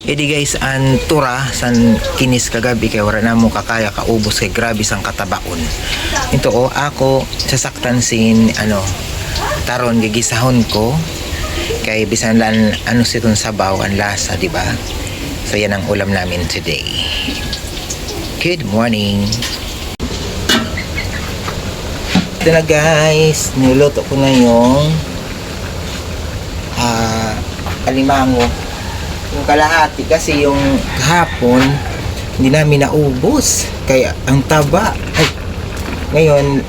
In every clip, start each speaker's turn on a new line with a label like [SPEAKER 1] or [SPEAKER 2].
[SPEAKER 1] Edi guys, ang tura san kinis kagabi kay wala na mo kakaya kaubos kay grabe sang katabaon. Ito ko ako sasaktan sin taron gigisahon ko kay bisan lan siton sabaw ang lasa, di ba? So yan ang ulam namin today. Good morning. Ito na guys, niluto ko na yung alimango. Yung kalahati kasi yung kahapon hindi namin naubos kaya ang taba. Ngayon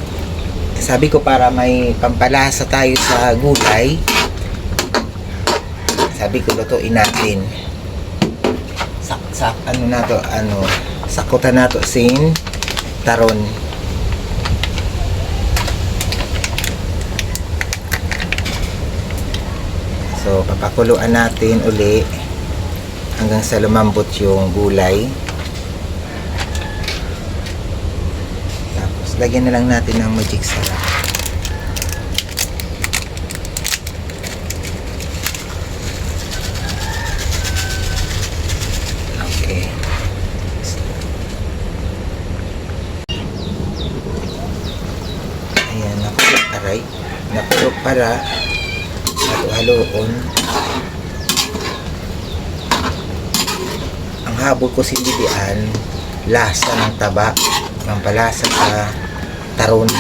[SPEAKER 1] sabi ko para may pampalasa tayo sa gulay, sabi ko lutuin natin sakutan nato sin taron. So papakuluan natin uli hanggang sa lumambot yung gulay. Tapos lagyan na lang natin ng magic sarap. Okay. Ayan, nakulog para halo-haloon. Ang habol ko sindidian, lasa ng taba, pampalasa sa taron.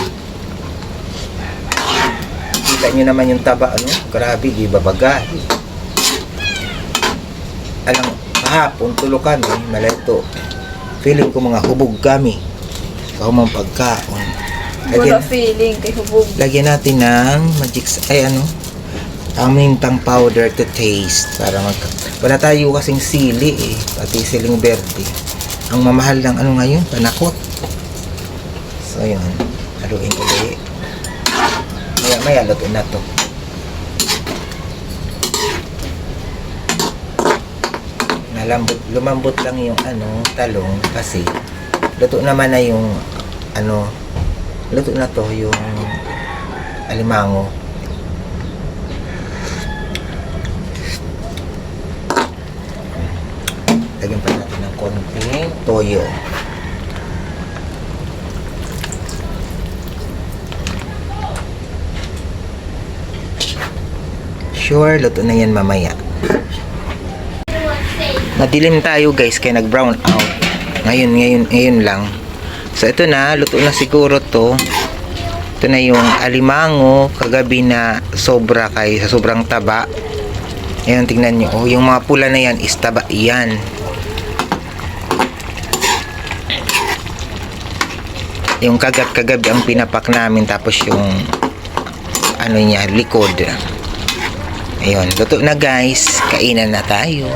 [SPEAKER 1] Kita nyo naman yung taba, grabe, di babagahi. Alam, kahapon tulo kami, malito. Feeling ko mga hubog kami. Kaumang pagkaon.
[SPEAKER 2] Wala feeling kay hubog.
[SPEAKER 1] Lagyan natin ng magic, amintang powder to taste para wala tayo kasing sili pati siling verde. Ang mamahal ng ngayon, panakot. So yun, haluin ulit. Maya luto na to. Lumambot lang yung talong kasi luto naman na yung luto na to yung alimango. Lagyan pa natin ng konting toyo. Sure, luto na yan mamaya. Madilim tayo guys, kaya nag-brown out. Ngayon lang. So ito na, luto na siguro to. Ito na yung alimango kagabi na sobra sa sobrang taba. Ayan, tingnan nyo. Yung mga pula na yan is taba yan. Yung kagabi ang pinapak namin, tapos yung likod. Ayun, luto na guys. Kainan na tayo.